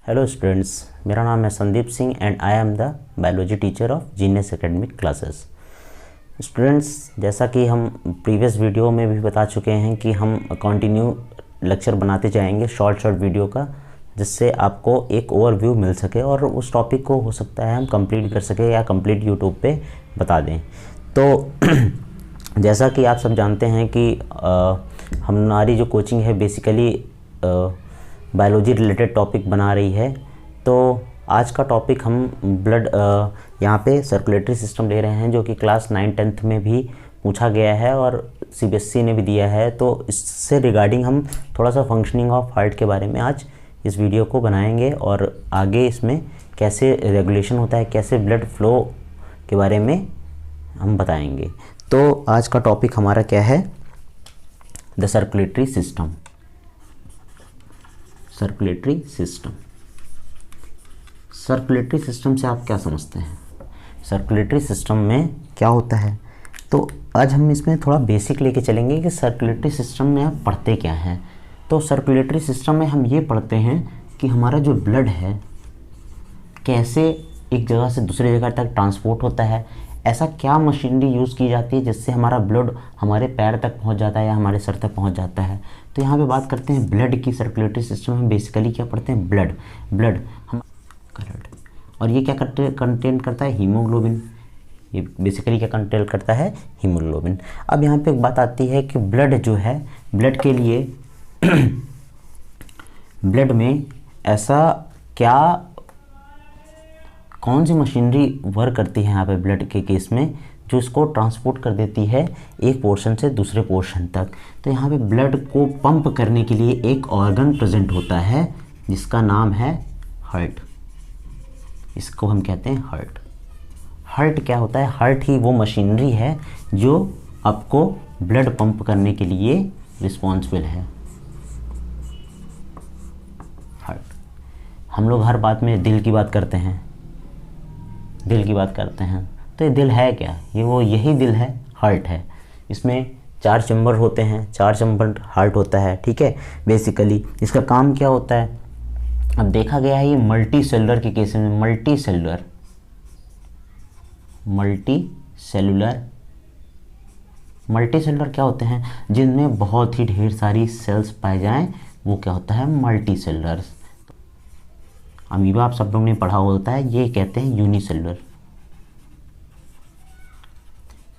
Hello students, मेरा नाम है Sandeep Singh and I am the biology teacher of genius academic classes. Students, जैसा कि हम प्रीवियस वीडियो में भी बता चुके हैं कि हम कंटिन्यू लेक्चर बनाते जाएंगे शॉर्ट वीडियो का, जिससे आपको एक ओवरव्यू मिल सके और उस टॉपिक को हो सकता है हम कंप्लीट कर सके या कंप्लीट यूट्यूब पे बता दें। तो जैसा कि आप सब जानते हैं कि हमारी जो कोचिंग है बेसिकली बायोलॉजी रिलेटेड टॉपिक बना रही है। तो आज का टॉपिक हम ब्लड यहाँ पे सर्कुलेटरी सिस्टम ले रहे हैं, जो कि क्लास 9-10 में भी पूछा गया है और सीबीएसई ने भी दिया है। तो इससे रिगार्डिंग हम थोड़ा सा फंक्शनिंग ऑफ हार्ट के बारे में आज इस वीडियो को बनाएंगे और आगे इसमें कैसे रेगुलेशन होता है, कैसे ब्लड फ्लो के बारे में हम बताएंगे। तो आज का टॉपिक हमारा क्या है? The circulatory system. Circulatory system. Circulatory system से आप क्या समझते हैं? सर्कुलेटरी सिस्टम में क्या होता है? तो आज हम इसमें थोड़ा बेसिक लेके चलेंगे कि सर्कुलेटरी सिस्टम में आप पढ़ते क्या हैं। तो सर्कुलेटरी सिस्टम में हम ये पढ़ते हैं कि हमारा जो ब्लड है कैसे एक जगह से दूसरी जगह तक ट्रांसपोर्ट होता है। ऐसा क्या मशीनरी यूज़ की जाती है जिससे हमारा ब्लड हमारे पैर तक पहुंच जाता है या हमारे सर तक पहुंच जाता है। तो यहाँ पे बात करते हैं ब्लड की। सर्कुलेटरी सिस्टम में बेसिकली क्या पढ़ते हैं? ब्लड हम ब्लड, और ये क्या कंटेन करता है? हीमोग्लोबिन। ये बेसिकली क्या कंटेन करता है? हीमोग्लोबिन। अब यहाँ पे एक बात आती है कि ब्लड जो है, ब्लड के लिए ब्लड में ऐसा क्या कौन सी मशीनरी वर्क करती है यहाँ पे ब्लड के केस में, जो इसको ट्रांसपोर्ट कर देती है एक पोर्शन से दूसरे पोर्शन तक। तो यहाँ पे ब्लड को पंप करने के लिए एक ऑर्गन प्रेजेंट होता है जिसका नाम है हार्ट। इसको हम कहते हैं हार्ट। हार्ट क्या होता है? हार्ट ही वो मशीनरी है जो आपको ब्लड पंप करने के लिए रिस्पॉन्सिबल है। हार्ट। हम लोग हर बात में दिल की बात करते हैं, तो ये दिल है क्या? यही दिल है, हार्ट है। इसमें 4 चैम्बर होते हैं, 4 चैम्बर हार्ट होता है, ठीक है। बेसिकली इसका काम क्या होता है? अब देखा गया है ये मल्टी सेलुलर के केस में, मल्टी सेलुलर क्या होते हैं? जिनमें बहुत ही ढेर सारी सेल्स पाए जाएं, वो क्या होता है? Multi cellular. अमीबा आप सब लोग ने पढ़ा होता है, ये कहते हैं यूनिसेलुलर।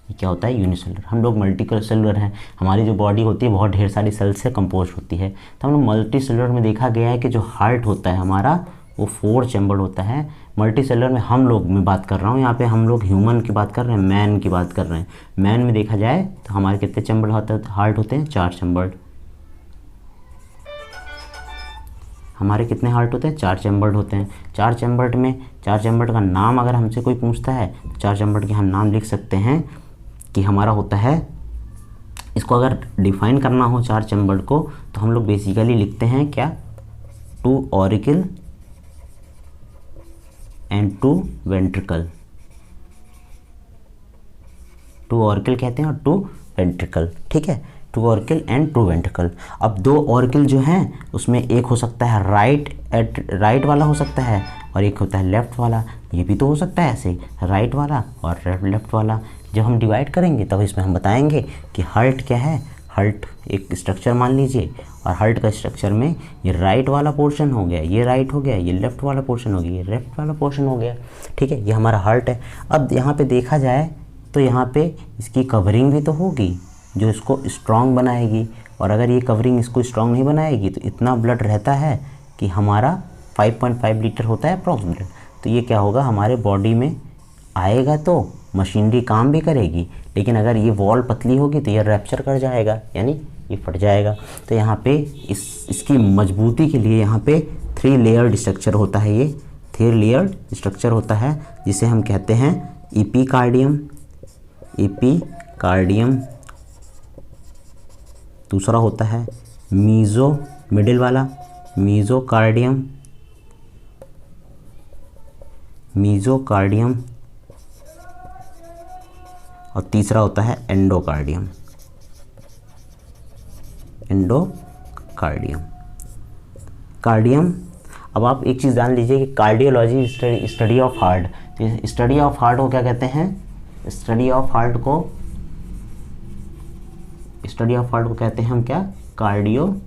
ये क्या होता है? यूनिसेलुलर। हम लोग मल्टी सेलुलर हैं, हमारी जो बॉडी होती है बहुत ढेर सारी सेल्स से कंपोज होती है। तो हम लोग मल्टी सेलुलर में देखा गया है कि जो हार्ट होता है हमारा, वो 4 चैम्बर होता है। मल्टी सेलुलर में हम लोग मैं बात कर रहा हूँ, यहाँ पे हम लोग ह्यूमन की बात कर रहे हैं, मैन की बात कर रहे हैं। मैन में देखा जाए तो हमारे कितने चैम्बर होते हैं? हार्ट होते हैं 4 चैम्बर। हमारे कितने हार्ट होते हैं? 4 चैम्बर्ड होते हैं। 4 चैम्बर्ड में 4 चैम्बर्ड का नाम अगर हमसे कोई पूछता है तो 4 चैम्बर्ड के हम नाम लिख सकते हैं कि हमारा होता है। इसको अगर डिफाइन करना हो 4 चैम्बर्ड को, तो हम लोग बेसिकली लिखते हैं क्या? 2 ऑरिकल एंड 2 वेंट्रिकल। 2 ऑरिकल कहते हैं और 2 वेंट्रिकल, ठीक है। 2 ऑरिकल एंड 2 वेंट्रिकल। अब 2 ऑरिकल जो हैं उसमें एक हो सकता है राइट वाला हो सकता है और एक होता है लेफ्ट वाला। ये भी तो हो सकता है ऐसे, राइट वाला और लेफ्ट वाला। जब हम डिवाइड करेंगे तब इसमें हम बताएंगे कि हार्ट क्या है। हार्ट एक स्ट्रक्चर मान लीजिए, और हार्ट का स्ट्रक्चर में ये राइट वाला पोर्शन हो गया, ये राइट हो गया, ये लेफ्ट वाला पोर्शन हो गया, ये लेफ्ट वाला पोर्शन हो गया, ठीक है। ये हमारा हार्ट है। अब यहाँ पे देखा जाए तो यहाँ पे इसकी कवरिंग भी तो होगी जो इसको स्ट्रॉन्ग बनाएगी, और अगर ये कवरिंग इसको स्ट्रॉन्ग नहीं बनाएगी तो इतना ब्लड रहता है कि हमारा 5.5 लीटर होता है अप्रॉक्सीमेट। तो ये क्या होगा? हमारे बॉडी में आएगा तो मशीनरी काम भी करेगी, लेकिन अगर ये वॉल पतली होगी तो ये रैप्चर कर जाएगा, यानी ये फट जाएगा। तो यहाँ पे इसकी मजबूती के लिए यहाँ पे 3 लेयर्ड स्ट्रक्चर होता है। ये 3 लेयर्ड स्ट्रक्चर होता है जिसे हम कहते हैं एपिकार्डियम। दूसरा होता है मिडिल वाला मीजोकार्डियम, और तीसरा होता है एंडोकार्डियम। कार्डियम अब आप एक चीज़ जान लीजिए कि कार्डियोलॉजी स्टडी ऑफ हार्ट, तो स्टडी ऑफ हार्ट को क्या कहते हैं, स्टडी ऑफ हार्ट को कहते हैं हम क्या, कार्डियोलॉजी।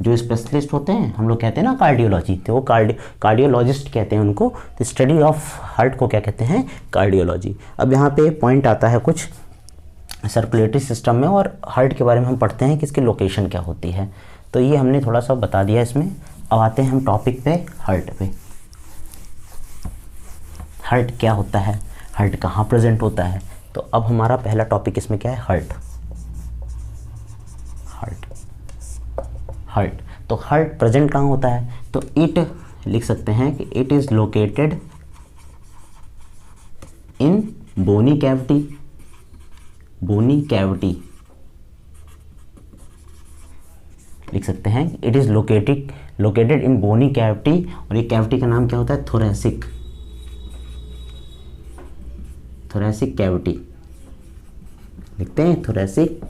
जो स्पेशलिस्ट होते हैं हम लोग कहते हैं ना कार्डियोलॉजी, तो वो कार्डियोलॉजिस्ट कहते हैं उनको। तो स्टडी ऑफ हार्ट को क्या कहते हैं, कार्डियोलॉजी। अब यहाँ पे पॉइंट आता है कुछ सर्कुलेटरी सिस्टम में, और हार्ट के बारे में हम पढ़ते हैं कि इसकी लोकेशन क्या होती है। तो ये हमने थोड़ा सा बता दिया इसमें। अब आते हैं हम टॉपिक पे, हार्ट पे। हार्ट क्या होता है, हार्ट कहाँ प्रेजेंट होता है। तो अब हमारा पहला टॉपिक इसमें क्या है, हार्ट। तो हार्ट प्रेजेंट कहाँ होता है, तो इट लिख सकते हैं कि it is located in bony cavity लिख सकते हैं। It is located in bony cavity, और ये कैविटी का नाम क्या होता है, थोरेसिक कैविटी लिखते हैं, थोरेसिक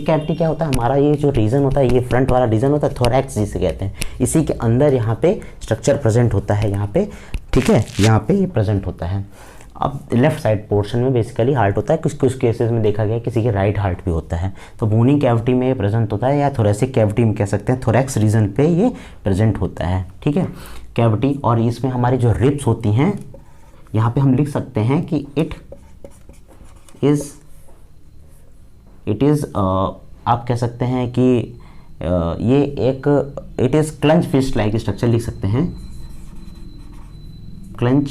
कैविटी क्या होता है, हमारा ये जो रीजन होता है, ये फ्रंट वाला रीजन होता है, थोरैक्स जिसे कहते हैं, इसी के अंदर यहाँ पे स्ट्रक्चर प्रेजेंट होता है यहाँ पे, ठीक है, यहाँ पे ये प्रेजेंट होता है। अब लेफ्ट साइड पोर्शन में बेसिकली हार्ट होता है, कुछ केसेस में देखा गया किसी के राइट हार्ट भी होता है। तो बोनी कैविटी में ये प्रेजेंट होता है, या थोरेसिक कैविटी में कह सकते हैं, थोरैक्स रीजन पे ये प्रेजेंट होता है, ठीक है, कैविटी। और इसमें हमारी जो रिब्स होती हैं, यहाँ पे हम लिख सकते हैं कि इट इज़ आप कह सकते हैं कि ये एक it is clench fist like structure लिख सकते हैं, clench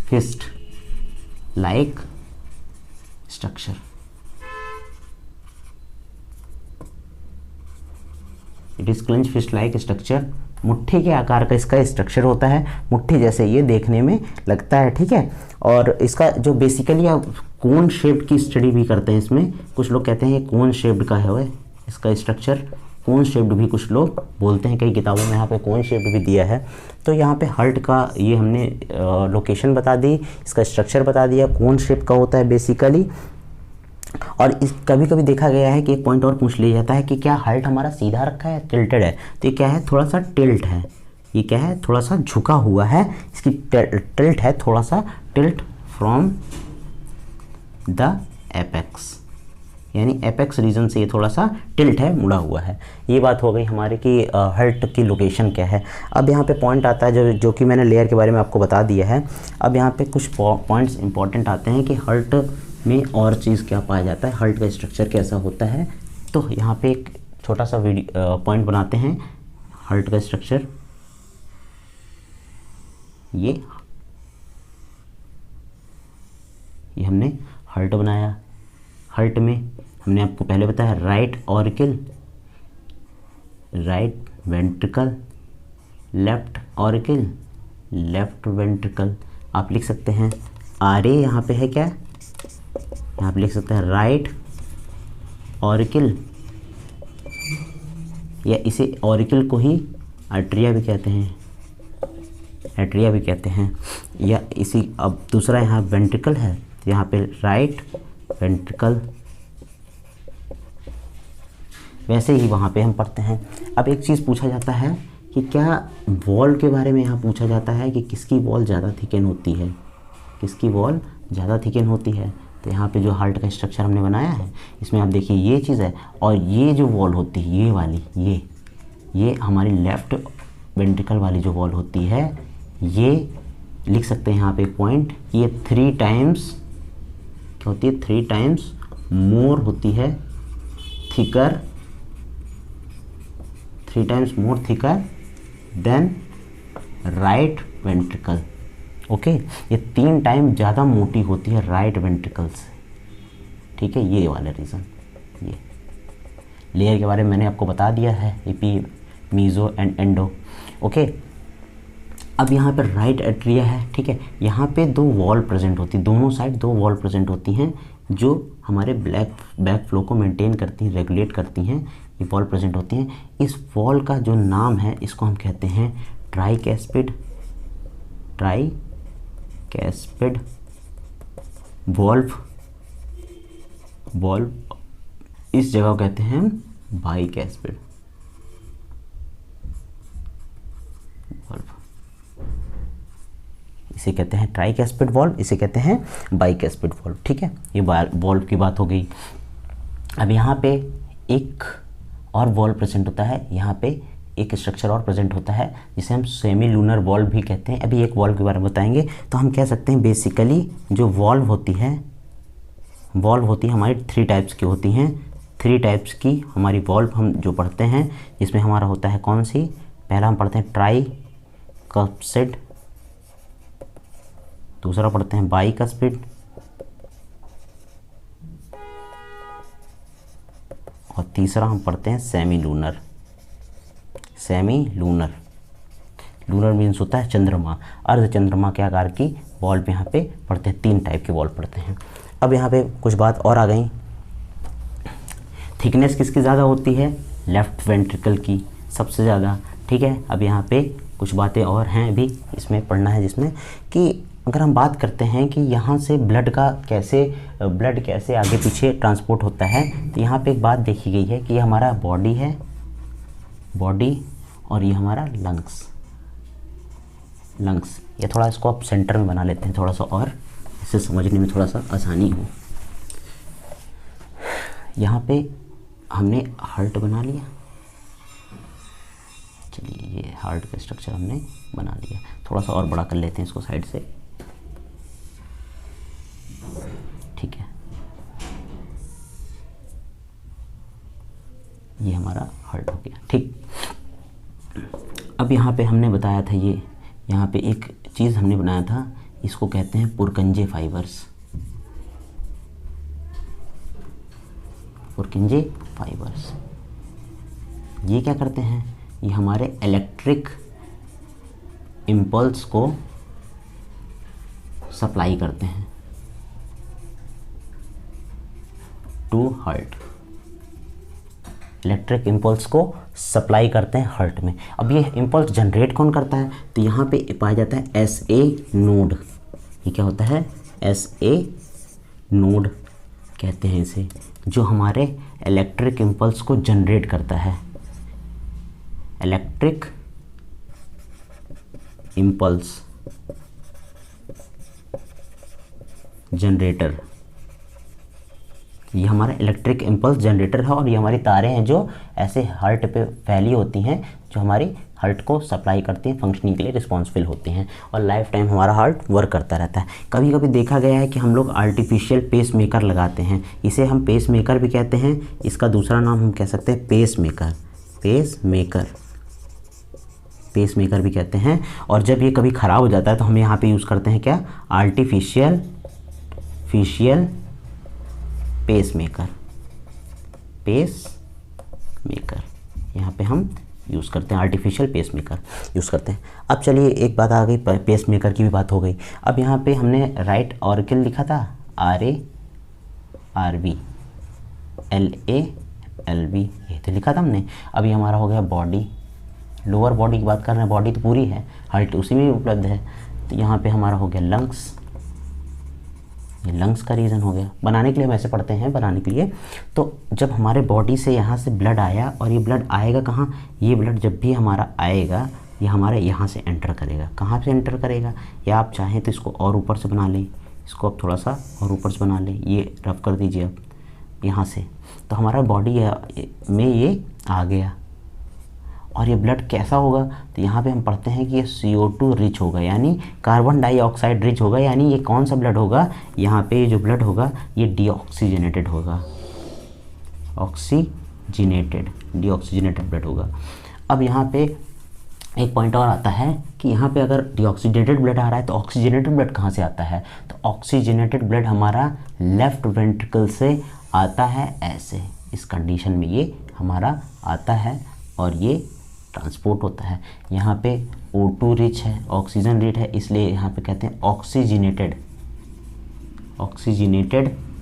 fist like structure. It is clench fist like structure, मुट्ठी के आकार का इसका स्ट्रक्चर होता है, मुट्ठी जैसे ये देखने में लगता है, ठीक है। और इसका जो बेसिकली आप कोन शेप्ड की स्टडी भी करते हैं इसमें, कुछ लोग कहते हैं ये कोन शेप्ड का है, इसका स्ट्रक्चर कोन शेप्ड भी कुछ लोग बोलते हैं, कई किताबों में यहाँ पे कोन शेप्ड भी दिया है। तो यहाँ पे हार्ट का ये हमने लोकेशन बता दी, इसका स्ट्रक्चर बता दिया, कोन शेप का होता है बेसिकली। और इस कभी कभी देखा गया है कि एक पॉइंट और पूछ लिया जाता है कि क्या हार्ट हमारा सीधा रखा है, टिल्टेड है। तो ये क्या है, थोड़ा सा टिल्ट है, ये क्या है, थोड़ा सा झुका हुआ है, इसकी टिल्ट है, थोड़ा सा टिल्ट फ्रॉम द एपेक्स, यानी एपेक्स रीजन से ये थोड़ा सा टिल्ट है, मुड़ा हुआ है। ये बात हो गई हमारे कि हार्ट की लोकेशन क्या है। अब यहाँ पे पॉइंट आता है जो कि मैंने लेयर के बारे में आपको बता दिया है। अब यहाँ पे कुछ पॉइंट्स इंपॉर्टेंट आते हैं कि हार्ट में और चीज़ क्या पाया जाता है, हार्ट का स्ट्रक्चर कैसा होता है। तो यहाँ पे एक छोटा सा पॉइंट बनाते हैं, हार्ट का स्ट्रक्चर। ये हमने हार्ट बनाया। हार्ट में हमने आपको पहले बताया right auricle, right ventricle, left auricle, left ventricle. आप लिख सकते हैं आर ए यहाँ पे है क्या, यहाँ पे लिख सकते हैं राइट ऑरिकल, या इसे ऑरिकल को ही आर्टरिया भी कहते हैं, एट्रिया भी कहते हैं, या इसी। अब दूसरा यहाँ वेंट्रिकल है, तो यहाँ पे राइट वेंट्रिकल, वैसे ही वहाँ पे हम पढ़ते हैं। अब एक चीज़ पूछा जाता है कि क्या वॉल के बारे में यहाँ पूछा जाता है कि किसकी वॉल ज़्यादा थिकन होती है, किसकी वॉल ज़्यादा थिकन होती है। तो यहाँ पे जो हार्ट का स्ट्रक्चर हमने बनाया है, इसमें आप देखिए ये चीज़ है, और ये जो वॉल होती है, ये वाली, ये हमारी लेफ़्ट वेंट्रिकल वाली जो वॉल होती है, ये लिख सकते हैं यहाँ पे पॉइंट, ये 3 टाइम्स क्या होती है, 3 टाइम्स मोर होती है, thicker, 3 times more thicker than right ventricle. Okay, ये 3 टाइम ज़्यादा मोटी होती है राइट वेंट्रिकल से, ठीक है। ये वाला रीज़न, ये लेयर के बारे में मैंने आपको बता दिया है, epi, meso and endo. Okay, अब यहाँ पर राइट एट्रिया है, ठीक है। यहाँ पे 2 वॉल प्रेजेंट होती है, दोनों साइड 2 वॉल प्रेजेंट होती हैं जो हमारे बैक फ्लो को मेंटेन करती हैं, रेगुलेट करती हैं। ये वॉल प्रेजेंट होती हैं। इस वॉल का जो नाम है, इसको हम कहते हैं ट्राइकैस्पिड वॉल्व। इस जगह को कहते हैं बाइकैस्पिड वॉल्व, इसे कहते हैं ट्राइकैस्पिड वॉल्व, इसे कहते हैं बाइकैस्पिड वॉल्व। ठीक है, ये वॉल्व की बात हो गई। अब यहाँ पे एक और वॉल्व प्रेजेंट होता है, यहाँ पे एक स्ट्रक्चर और प्रेजेंट होता है जिसे हम सेमी लूनर वॉल्व भी कहते हैं। अभी एक वॉल्व के बारे में बताएंगे। तो हम कह सकते हैं बेसिकली जो वॉल्व होती है हमारी 3 टाइप्स की होती हैं। 3 टाइप्स की हमारी वॉल्व हम जो पढ़ते हैं, जिसमें हमारा होता है कौन सी, पहला हम पढ़ते हैं ट्राइकस्पिड, दूसरा पढ़ते हैं बाइकस्पिड, और तीसरा हम पढ़ते हैं सेमी लूनर। लूनर मीन्स होता है चंद्रमा, अर्ध चंद्रमा के आकार की वॉल्व यहाँ पे पढ़ते हैं। 3 टाइप के वॉल्व पढ़ते हैं। अब यहाँ पे कुछ बात और आ गई। थिकनेस किसकी ज़्यादा होती है, लेफ्ट वेंट्रिकल की सबसे ज़्यादा। ठीक है, अब यहाँ पे कुछ बातें और हैं अभी इसमें पढ़ना है, जिसमें कि अगर हम बात करते हैं कि यहाँ से ब्लड कैसे आगे पीछे ट्रांसपोर्ट होता है, तो यहाँ पे एक बात देखी गई है कि ये हमारा बॉडी है, और ये हमारा लंग्स। ये थोड़ा इसको आप सेंटर में बना लेते हैं थोड़ा सा, और इसे समझने में थोड़ा सा आसानी हो। यहाँ पे हमने हार्ट बना लिया, चलिए ये हार्ट का स्ट्रक्चर हमने बना लिया। थोड़ा सा और बड़ा कर लेते हैं इसको साइड से, ठीक है। ये हमारा हार्ट हो गया, ठीक। अब यहाँ पे हमने बताया था, ये यहाँ पे एक चीज़ हमने बनाया था, इसको कहते हैं पुरकंजे फाइबर्स। ये क्या करते हैं, ये हमारे इलेक्ट्रिक इम्पल्स को सप्लाई करते हैं टू हार्ट। इलेक्ट्रिक इम्पल्स को सप्लाई करते हैं हार्ट में। अब ये इम्पल्स जनरेट कौन करता है, तो यहाँ पे पाया जाता है SA नोड। ये क्या होता है, SA नोड कहते हैं इसे, जो हमारे इलेक्ट्रिक इम्पल्स को जनरेट करता है। इलेक्ट्रिक इम्पल्स जनरेटर, ये हमारा इलेक्ट्रिक इम्पल्स जनरेटर है। और ये हमारी तारें हैं जो ऐसे हार्ट पे फैली होती हैं, जो हमारी हार्ट को सप्लाई करती हैं, फंक्शनिंग के लिए रिस्पॉन्सिबल होती हैं, और लाइफ टाइम हमारा हार्ट वर्क करता रहता है। कभी कभी देखा गया है कि हम लोग आर्टिफिशियल पेस मेकर लगाते हैं, इसे हम पेस मेकर भी कहते हैं। इसका दूसरा नाम हम कह सकते हैं पेस मेकर भी कहते हैं। और जब ये कभी ख़राब हो जाता है तो हम यहाँ पे यूज़ करते हैं क्या, आर्टिफिशियल पेस मेकर यहाँ पे हम यूज़ करते हैं, आर्टिफिशियल पेस मेकर यूज़ करते हैं। अब चलिए एक बात आ गई, पेस मेकर की भी बात हो गई। अब यहाँ पे हमने राइट ऑर्गन लिखा था RA-RB, LA-LB, ये तो लिखा था हमने। अभी हमारा हो गया बॉडी, लोअर बॉडी की बात कर रहे हैं, बॉडी तो पूरी है, हार्ट उसी में उपलब्ध है। तो यहाँ पे हमारा हो गया लंग्स, ये लंग्स का रीज़न हो गया। बनाने के लिए हम ऐसे पढ़ते हैं, बनाने के लिए तो जब हमारे बॉडी से यहाँ से ब्लड आया, और ये ब्लड आएगा कहाँ, ये ब्लड जब भी हमारा आएगा ये हमारे यहाँ से एंटर करेगा। कहाँ से एंटर करेगा, या आप चाहें तो इसको और ऊपर से बना लें, इसको अब थोड़ा सा और ऊपर से बना लें, ये रफ कर दीजिए अब यहाँ से। तो हमारा बॉडी में ये आ गया, और ये ब्लड कैसा होगा, तो यहाँ पे हम पढ़ते हैं कि ये CO2 रिच होगा, यानी कार्बन डाइऑक्साइड रिच होगा। यानी ये कौन सा ब्लड होगा, यहाँ पे जो ब्लड होगा ये डीऑक्सीजनेटेड होगा, डीऑक्सीजनेटेड ब्लड होगा। अब यहाँ पे एक पॉइंट और आता है कि यहाँ पे अगर डीऑक्सीजनेटेड ब्लड आ रहा है तो ऑक्सीजनेटेड ब्लड कहाँ से आता है, तो ऑक्सीजनेटेड ब्लड हमारा लेफ्ट वेंट्रिकल से आता है, ऐसे इस कंडीशन में ये हमारा आता है, और ये ट्रांसपोर्ट होता है। यहाँ पे O2 रिच है, ऑक्सीजन रिच है, इसलिए यहाँ पे कहते हैं ऑक्सीजनेटेड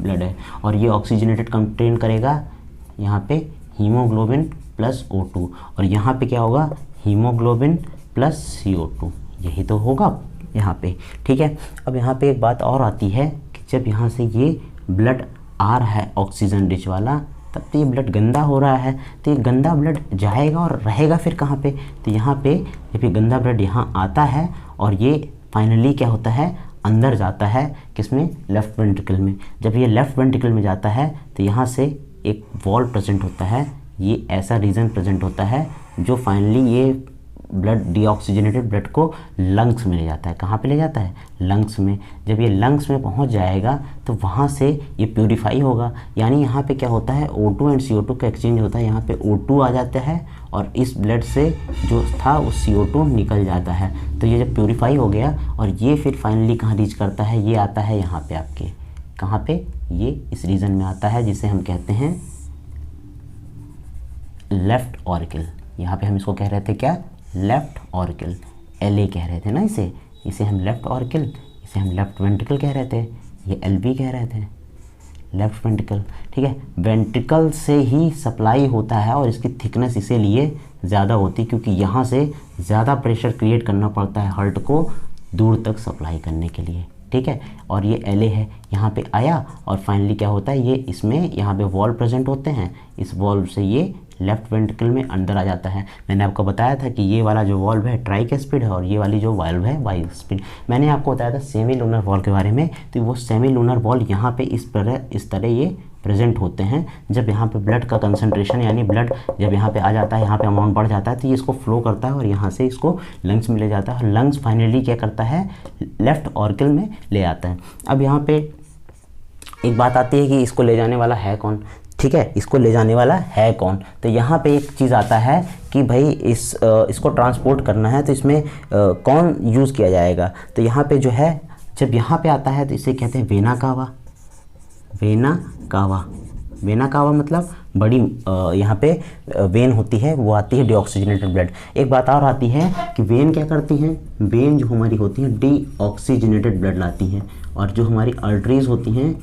ब्लड है। और ये ऑक्सीजनेटेड कंटेन करेगा यहाँ पे हीमोग्लोबिन प्लस O2, और यहाँ पे क्या होगा, हीमोग्लोबिन प्लस CO2, यही तो होगा यहाँ पे, ठीक है। अब यहाँ पे एक बात और आती है कि जब यहाँ से ये ब्लड आ रहा है ऑक्सीजन रिच वाला, तब तो ये ब्लड गंदा हो रहा है। तो ये गंदा ब्लड जाएगा और रहेगा फिर कहाँ पे, तो यहाँ पे जब ये गंदा ब्लड यहाँ आता है और ये फाइनली क्या होता है, अंदर जाता है किसमें, लेफ्ट वेंट्रिकल में। जब ये लेफ्ट वेंट्रिकल में जाता है तो यहाँ से एक वॉल प्रेजेंट होता है, ये ऐसा रीजन प्रेजेंट होता है जो फाइनली ये ब्लड डीऑक्सीजनेटेड ब्लड को लंग्स में ले जाता है। कहाँ पे ले जाता है, लंग्स में। जब ये लंग्स में पहुँच जाएगा तो वहाँ से ये प्यूरिफाई होगा, यानी यहाँ पे क्या होता है, O2 एंड CO2 का एक्सचेंज होता है। यहाँ पे O2 आ जाता है और इस ब्लड से जो था वो CO2 निकल जाता है। तो ये जब प्यूरिफाई हो गया और ये फिर फाइनली कहाँ रीच करता है, ये आता है यहाँ पे आपके, कहाँ पे, ये इस रीजन में आता है जिसे हम कहते हैं लेफ्ट ऑरिकल। यहाँ पे हम इसको कह रहे थे क्या, लेफ्ट ऑरिकल, LA कह रहे थे ना इसे हम लेफ्ट ऑरिकल, इसे हम लेफ्ट वेंट्रिकल कह रहे थे, ये LB कह रहे थे, लेफ्ट वेंट्रिकल। ठीक है, वेंट्रिकल से ही सप्लाई होता है और इसकी थिकनेस इसीलिए ज़्यादा होती है क्योंकि यहाँ से ज़्यादा प्रेशर क्रिएट करना पड़ता है हार्ट को दूर तक सप्लाई करने के लिए। ठीक है, और ये LA है, यहाँ पे आया और फाइनली क्या होता है, ये इसमें यहाँ पे वॉल्व प्रेजेंट होते हैं, इस वॉल्व से ये लेफ्ट वेंट्रिकल में अंदर आ जाता है। मैंने आपको बताया था कि ये वाला जो वॉल्व है ट्राइकस्पिड है और ये वाली जो वाल्व है बाइस्पिड। मैंने आपको बताया था सेमी लूनर वॉल्व के बारे में, तो वो सेमी लूनर वॉल्व यहाँ पे इस तरह ये प्रेजेंट होते हैं। जब यहाँ पे ब्लड का कंसंट्रेशन यानी ब्लड जब यहाँ पे आ जाता है, यहाँ पे अमाउंट बढ़ जाता है तो ये इसको फ्लो करता है और यहाँ से इसको लंग्स में ले जाता है और लंग्स फाइनली क्या करता है, लेफ्ट ऑरिकल में ले आता है। अब यहाँ पे एक बात आती है कि इसको ले जाने वाला है कौन। ठीक है, इसको ले जाने वाला है कौन, तो यहाँ पे एक चीज़ आता है कि भाई इसको ट्रांसपोर्ट करना है तो इसमें कौन यूज़ किया जाएगा। तो यहाँ पे जो है, जब यहाँ पे आता है तो इसे कहते हैं vena cava. Vena cava, vena cava मतलब बड़ी यहाँ पे वेन होती है, वो आती है डीऑक्सीजनेटेड ब्लड। एक बात और आती है कि वेन क्या करती हैं, वेन जो हमारी होती हैं डीऑक्सीजनेटेड ब्लड लाती हैं और जो हमारी आर्टरीज होती हैं,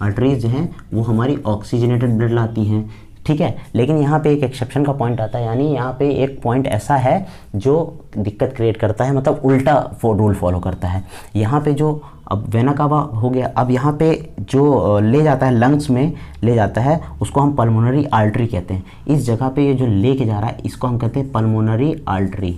आर्टरीज जो हैं वो हमारी ऑक्सीजनेटेड ब्लड लाती हैं। ठीक है, लेकिन यहाँ पे एक एक्सेप्शन का पॉइंट आता है, यानी यहाँ पे एक पॉइंट ऐसा है जो दिक्कत क्रिएट करता है, मतलब उल्टा रूल फॉलो करता है। यहाँ पे जो अब वेना कावा हो गया, अब यहाँ पे जो ले जाता है लंग्स में ले जाता है उसको हम पल्मोनरी आर्टरी कहते हैं। इस जगह पे ये जो लेके जा रहा है इसको हम कहते हैं पल्मोनरी आर्टरी।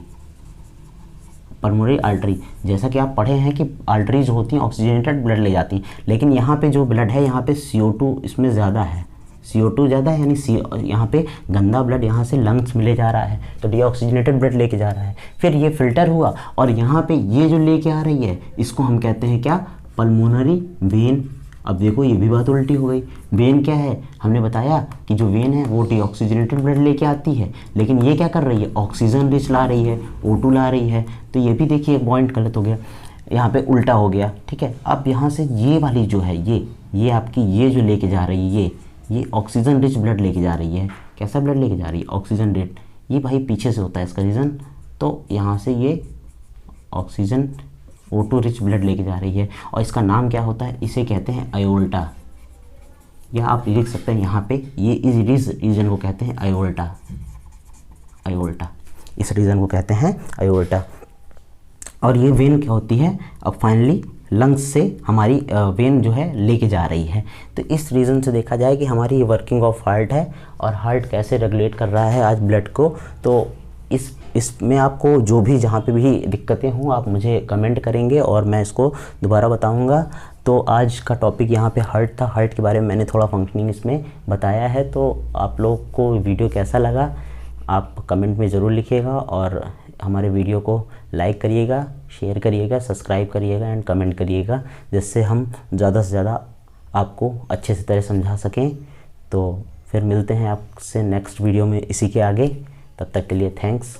पल्मोनरी आर्टरी, जैसा कि आप पढ़े हैं कि आर्टरी जो होती हैं ऑक्सीजनेटेड ब्लड ले जाती हैं, लेकिन यहाँ पे जो ब्लड है यहाँ पे CO2 इसमें ज़्यादा है, CO2 ज़्यादा है, यानी यहाँ पे गंदा ब्लड यहाँ से लंग्स में ले जा रहा है तो डीऑक्सीजनेटेड ब्लड लेके जा रहा है। फिर ये फिल्टर हुआ और यहाँ पे ये जो लेके आ रही है इसको हम कहते हैं क्या, पल्मोनरी वेन। अब देखो ये भी बात उल्टी हो गई। वेन क्या है, हमने बताया कि जो वेन है वो डीऑक्सीजनेटेड ब्लड लेके आती है, लेकिन ये क्या कर रही है, ऑक्सीजन रिच ला रही है, O2 ला रही है। तो ये भी देखिए एक पॉइंट गलत हो गया, यहाँ पे उल्टा हो गया। ठीक है, अब यहाँ से ये वाली जो है ये आपकी ये जो लेके जा रही है ये ऑक्सीजन रिच ब्लड लेके जा रही है। कैसा ब्लड लेके जा रही है, ऑक्सीजन रिच। ये भाई पीछे से होता है इसका रीज़न, तो यहाँ से ये ऑक्सीजन O2 रिच ब्लड लेके जा रही है और इसका नाम क्या होता है, इसे कहते हैं आयोल्टा, या आप लिख सकते हैं यहाँ पे ये इस रीजन को कहते हैं आयोल्टा। आयोल्टा, इस रीजन को कहते हैं आयोल्टा। और ये वेन क्या होती है, अब फाइनली लंग्स से हमारी वेन जो है लेके जा रही है। तो इस रीज़न से देखा जाए कि हमारी ये वर्किंग ऑफ हार्ट है और हार्ट कैसे रेगुलेट कर रहा है आज ब्लड को। तो इसमें आपको जो भी जहाँ पे भी दिक्कतें हों आप मुझे कमेंट करेंगे और मैं इसको दोबारा बताऊँगा। तो आज का टॉपिक यहाँ पे हार्ट था, हार्ट के बारे में मैंने थोड़ा फंक्शनिंग इसमें बताया है। तो आप लोग को वीडियो कैसा लगा आप कमेंट में ज़रूर लिखिएगा और हमारे वीडियो को लाइक करिएगा, शेयर करिएगा, सब्सक्राइब करिएगा एंड कमेंट करिएगा, जिससे हम ज़्यादा से ज़्यादा आपको अच्छे से तरह समझा सकें। तो फिर मिलते हैं आपसे नेक्स्ट वीडियो में इसी के आगे, तब तक के लिए थैंक्स।